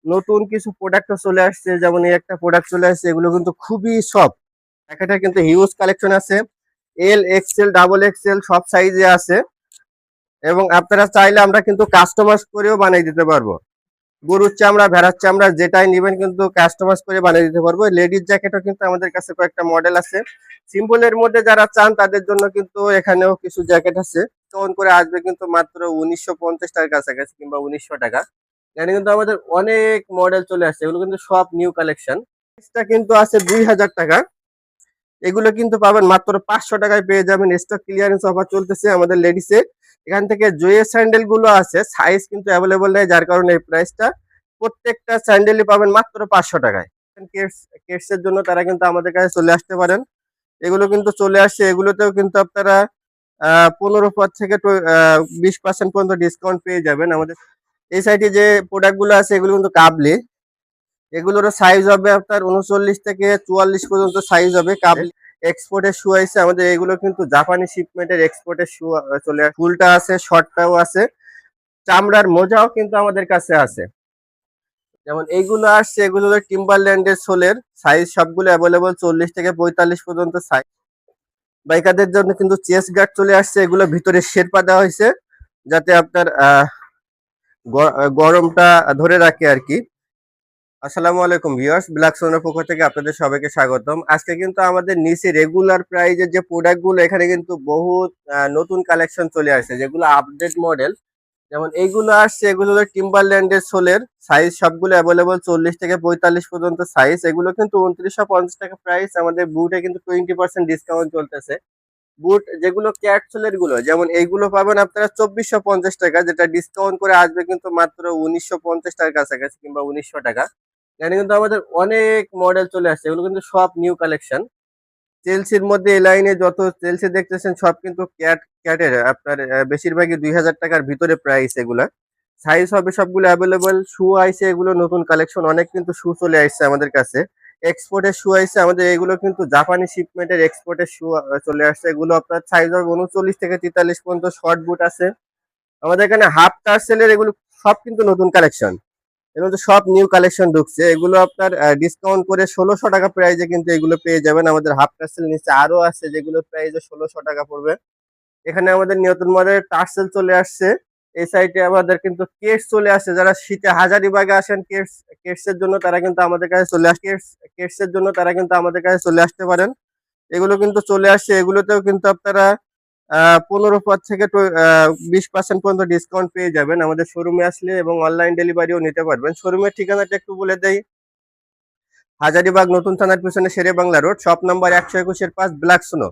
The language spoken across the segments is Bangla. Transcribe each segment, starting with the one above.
নতুন কিছু প্রোডাক্টও চলে আসছে, যেমন এই একটা প্রোডাক্ট চলে আসছে, এগুলো কিন্তু খুবই সফট। একটা কিন্তু হিউজ কালেকশন আছে, এল এক্সেল ডাবল এক্সেল সব সাইজে আছে। এবং আপনারা চাইলে আমরা কিন্তু কাস্টমাইজ করেও বানিয়ে দিতে পারবো। গরুর চামড়া, ভেড়ার চামড়া যেটাই নেবেন কিন্তু কাস্টমাইজ করে বানিয়ে দিতে পারবো। লেডিস জ্যাকেটও কিন্তু আমাদের কাছে কয়েকটা মডেল আছে। সিম্পলের মধ্যে যারা চান তাদের জন্য কিন্তু এখানেও কিছু জ্যাকেট আছে। তখন করে আসবে কিন্তু মাত্র 1950 টাকার কাছাকাছি কিংবা 1900 টাকা। এখানে কিন্তু আমাদের অনেক মডেল চলে আসছে, এগুলো কিন্তু সব নিউ কালেকশন। এটা কিন্তু আছে 2000 টাকা। এগুলো কিন্তু পাবেন মাত্র 500 টাকায় পেয়ে যাবেন। স্টক ক্লিয়ারেন্স অফার চলতেছে আমাদের লেডিসে। এখান থেকে জুয়ে স্যান্ডেল গুলো আছে, সাইজ কিন্তু অ্যাভেলেবল নেই, যার কারণে এই প্রাইসটা। প্রত্যেকটা স্যান্ডেলই পাবেন মাত্র 500 টাকায়। কেডস এর জন্য তারা কিন্তু আমাদের কাছে চলে আসতে পারেন। এগুলো কিন্তু চলে আসছে, এগুলোতেও কিন্তু আপনারা 15 থেকে 20% পর্যন্ত ডিসকাউন্ট পেয়ে যাবেন আমাদের। এই সাইডে যে প্রোডাক্ট গুলো আছে এগুলো কিন্তু কাবলি। এগুলোর সাইজ হবে আপনার 39 থেকে 44 পর্যন্ত সাইজ হবে। কাবলি এক্সপোর্টের শু আছে আমাদের, এগুলো কিন্তু জাপানি শিপমেন্টের এক্সপোর্টের শু চলে আসে। ফুলটা আছে, শর্টটাও আছে, চামড়ার মোজাও কিন্তু আমাদের কাছে আছে। যেমন এইগুলো আসছে, এগুলো টিম্বারল্যান্ডের সোলের, সাইজ সবগুলো অ্যাভেলেবল 40 থেকে 45 পর্যন্ত সাইজ। বাইকারদের জন্য কিন্তু চেস্ট গার্ড চলে আসছে, এগুলো ভিতরে শেরপা দেওয়া হয়েছে যাতে আপনার গরমটা ধরে রাখে আর কি। আসসালামু আলাইকুম ভিউয়ার্স, ব্ল্যাক সোনার পক্ষ থেকে আপনাদের সবাইকে স্বাগতম। আজকে কিন্তু আমাদের নিচে রেগুলার প্রাইজের যে প্রোডাক্ট গুলো, এখানে কিন্তু বহুত নতুন কালেকশন চলে আসছে যেগুলো আপডেট মডেল। যেমন এইগুলো আসছে, এগুলো হলো টিম্বারল্যান্ডের সোলের, সাইজ সবগুলো অ্যাভেলেবল 40 থেকে 45 পর্যন্ত সাইজ। এগুলো কিন্তু 2950 টাকা প্রাইস। আমাদের বুটে কিন্তু 20% ডিসকাউন্ট চলতেছে। বুট যেগুলো ক্যাট সোলের গুলো, যেমন এইগুলো পাবেন আপনারা 2450 টাকা, যেটা ডিসকাউন্ট করে আসবে কিন্তু মাত্র 1950 টাকার কাছাকাছি কিংবা 1900 টাকা। এখানে কিন্তু আমাদের অনেক মডেল চলে আসছে, এগুলো কিন্তু সব নিউ কালেকশন। চেলসির মধ্যে এই লাইনে যত চেলসি দেখতেছেন সব কিন্তু ক্যাটের আপনার বেশিরভাগই 2000 টাকার ভিতরে প্রাইস। এগুলা সাইজ হবে সবগুলো অ্যাভেলেবল। শু আইছে, এগুলো নতুন কালেকশন, অনেক কিন্তু শু চলে আসছে আমাদের কাছে। এক্সপোর্টের শু আইছে আমাদের, এগুলো কিন্তু জাপানি শিপমেন্টের এক্সপোর্টের শু চলে আসছে। এগুলো আপনার সাইজ হবে 39 থেকে 43 পর্যন্ত। শর্ট বুট আছে আমাদের এখানে, হাফ টার্সেলের, এগুলো সব কিন্তু নতুন কালেকশন। এগুলো তো সব নিউ কালেকশন ঢুকছে। এগুলো আপনার ডিসকাউন্ট করে 1600 টাকা প্রাইজে কিন্তু এগুলো পেয়ে যাবেন। আমাদের হাফ টার্সেল নিচে আরো আছে যেগুলো প্রাইজে 1600 টাকা পড়বে। এখানে আমাদের নতুন মডেলের টার্সেল চলে আসছে। এই সাইডে আমাদের কিন্তু কেটস চলে আসছে। যারা শীতে হাজারিবাগে আসেন কেটস এর জন্য তারা কিন্তু আমাদের কাছে চলে আসে। কেটস এর জন্য তারা কিন্তু আমাদের কাছে চলে আসতে পারেন। এগুলো কিন্তু চলে আসছে, এগুলোতেও কিন্তু আপনারা 15 থেকে 20% পর্যন্ত ডিসকাউন্ট পেয়ে যাবেন আমাদের শোরুমে আসলে, এবং অনলাইন ডেলিভারিও নিতে পারবেন। শোরুমের ঠিকানাটা একটু বলে দেই। হাজারিবাগ নতুন থানার পিছনে Shere Bangla road, shop number 121-5, black সোনো।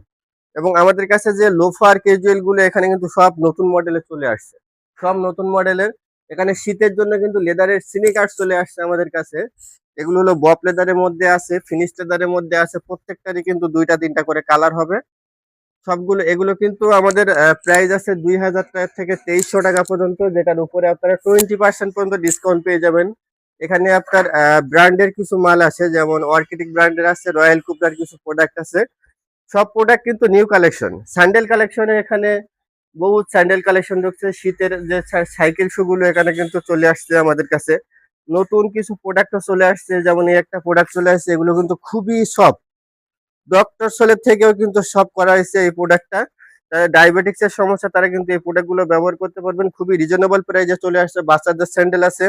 এবং আমাদের কাছে যে লোফার ক্যাজুয়াল গুলো এখানে কিন্তু সব নতুন মডেলে চলে আসছে, সব নতুন মডেলের। এখানে শীতের জন্য কিন্তু লেদারের সিনিকার্স চলে আসছে আমাদের কাছে। এগুলো হলো বপ লেদারের মধ্যে আছে, ফিনিশ লেদারের মধ্যে আছে। প্রত্যেকটারই কিন্তু 2টা 3টা করে কালার হবে সবগুলো। এগুলো কিন্তু আমাদের প্রাইস আছে 2000 টাকা থেকে 2300 টাকা পর্যন্ত, যেটার উপরে আপনারা 20% পর্যন্ত ডিসকাউন্ট পেয়ে যাবেন। এখানে আপনার ব্র্যান্ডের কিছু মাল আছে, যেমন অর্কিটিক ব্র্যান্ডের আছে, রয়্যাল কুবরার কিছু প্রোডাক্ট আছে। সব প্রোডাক্ট কিন্তু নিউ কালেকশন। স্যান্ডেল কালেকশনে এখানে বহুত স্যান্ডেল কালেকশন ঢুকছে। শীতের যে সাইকেল শু গুলো এখানে কিন্তু চলে আসছে আমাদের কাছে। নতুন কিছু প্রোডাক্টও চলে আসছে, যেমন এই একটা প্রোডাক্ট চলে আসছে, এগুলো কিন্তু খুবই সফট। ডক্টর সোলের থেকেও কিন্তু সব করা হয়েছে এই প্রোডাক্টটা। যারা ডায়াবেটিক্স এর সমস্যা তারা কিন্তু এই প্রোডাক্ট গুলো ব্যবহার করতে পারবেন। খুবই রিজনেবল প্রাইসে চলে আসছে। বাচ্চাদের স্যান্ডেল আছে।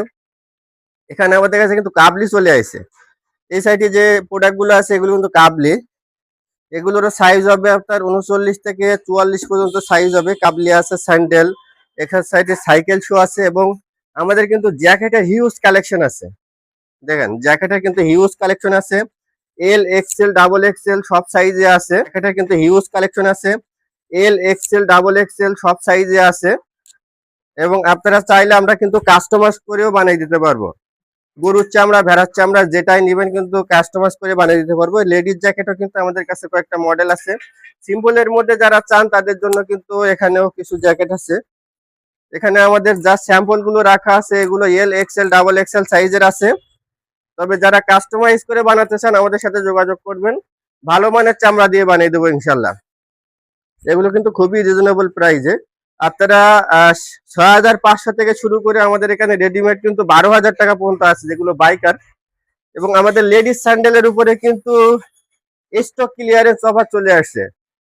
এখানে আমাদের কাছে কিন্তু কাবলি চলে আসছে। এই সাইডে যে প্রোডাক্ট গুলো আছে এগুলো কিন্তু কাবলি। এগুলোর সাইজ হবে আপনার 39 থেকে 44 পর্যন্ত সাইজ হবে। কাবলি আছে, স্যান্ডেল, এখানে সাইডে সাইকেল শু আছে। এবং আমাদের কিন্তু জ্যাকেটের হিউজ কালেকশন আছে। দেখেন জ্যাকেটের কিন্তু হিউজ কালেকশন আছে। এল এক্সেল ডাবল এক্সেল সব সাইজে আছে। জ্যাকেটের কিন্তু হিউজ কালেকশন আছে। এল এক্সেল ডাবল এক্সেল সব সাইজে আছে। এবং আপনারা চাইলে আমরা কিন্তু কাস্টমাইজ করেও বানিয়ে দিতে পারবো। গরুর চামড়া, ভেড়ার চামড়া যেটাই নেবেন কিন্তু কাস্টমাইজ করে বানিয়ে দিতে পারবো। লেডিস জ্যাকেটও কিন্তু আমাদের কাছে কয়েকটা মডেল আছে। সিম্পলের মধ্যে যারা চান তাদের জন্য কিন্তু এখানেও কিছু জ্যাকেট আছে। এখানে আমাদের যা স্যাম্পল গুলো রাখা আছে এগুলো এল এক্সেল ডাবল এক্সেল সাইজের আছে। তবে যারা কাস্টমাইজ করে বানাতে চান আমাদের সাথে যোগাযোগ করবেন, ভালো মানের চামড়া দিয়ে বানিয়ে দেবো ইনশাল্লাহ। এগুলো কিন্তু খুবই রিজনেবল প্রাইসে। আপনারা 6,500 থেকে শুরু করে আমাদের এখানে রেডিমেড কিন্তু 12,000 টাকা পর্যন্ত আছে, যেগুলো বাইকার। এবং আমাদের লেডিস স্যান্ডেলের উপরে কিন্তু স্টক ক্লিয়ারেন্স অফার চলে আসছে।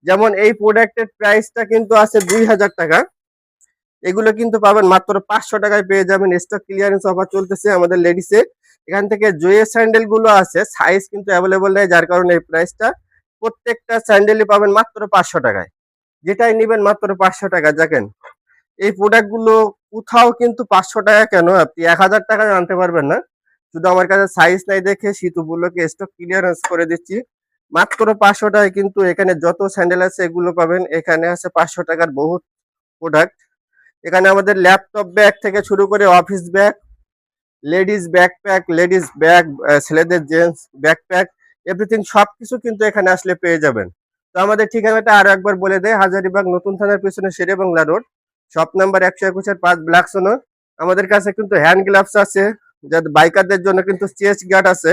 যেমন এই প্রোডাক্টের প্রাইসটা কিন্তু আছে 2,000 টাকা, এগুলো কিন্তু পাবেন মাত্র 500 টাকায় পেয়ে যাবেন। স্টক ক্লিয়ারেন্স অফার চলতেছে আমাদের লেডিসে। এখান থেকে জুয়ে স্যান্ডেল গুলো আছে, সাইজ কিন্তু অ্যাভেলেবল নেই, যার কারণে এই প্রাইসটা। প্রত্যেকটা স্যান্ডেলই পাবেন মাত্র 500 টাকায়, যেটাই নিবেন মাত্র 500 টাকা। দেখেন এই প্রোডাক্ট গুলো কোথাও কিন্তু 500 টাকা কেন, আপনি 1,000 টাকায় আনতে পারবেন না। শুধু আমার কাছে সাইজ নাই দেখে শীত উপলক্ষে স্টক ক্লিয়ারেন্স করে দিচ্ছি মাত্র 500 টাকায়। কিন্তু এখানে যত স্যান্ডেল আছে এগুলো পাবেন। এখানে আছে 500 টাকার বহুত প্রোডাক্ট। এখানে আমাদের ল্যাপটপ ব্যাগ থেকে শুরু করে office bag, ladies backpack, ladies bag, ছেলেদের জেন্টস ব্যাকপ্যাক, এভরিথিং সবকিছু কিন্তু এখানে আসলে পেয়ে যাবেন। তো আমাদের ঠিকানাটা আরো একবার বলে দেয়, হাজারীবাগ নতুন থানার পিছনে Sher-e-Bangla road, shop number 121-5 black সোনো। আমাদের কাছে কিন্তু হ্যান্ড গ্লাভস আছে, যাদের বাইকারদের জন্য কিন্তু চেস্ট গার্ড আছে।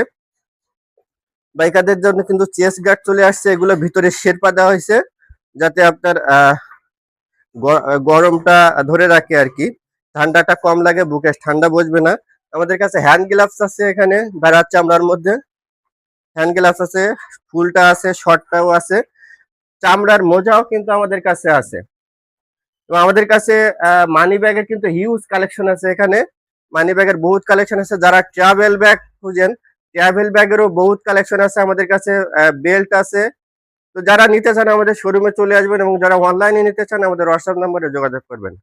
বাইকারদের জন্য কিন্তু চেস্ট গার্ড চলে আসছে, এগুলো ভিতরে শেরপা দেওয়া হয়েছে যাতে আপনার গরমটা ধরে রাখে আর কি, ঠান্ডাটা কম লাগে, বুকে ঠান্ডা বসবে না। আমাদের কাছে হ্যান্ড গ্লাভস আছে, এখানে ভেড়ার চামড়ার মধ্যে হ্যান্ড গ্লাভস আছে, ফুলটা আছে, শর্টটাও আছে, চামড়ার মোজাও কিন্তু আমাদের কাছে আছে। এবং আমাদের কাছে মানি ব্যাগের কিন্তু হিউজ কালেকশন আছে এখানে। মানি ব্যাগের বহুত কালেকশন আছে, যারা ট্রাভেল ব্যাগ খুঁজেন ট্রাভেল ব্যাগেরও বহুত কালেকশন আছে আমাদের কাছে। বেল্ট আছে। তো যারা নিতে চান আমাদের শোরুমে চলে আসবেন, এবং যারা অনলাইনে নিতে চান আমাদের হোয়াটসঅ্যাপ নাম্বারে যোগাযোগ করবেন।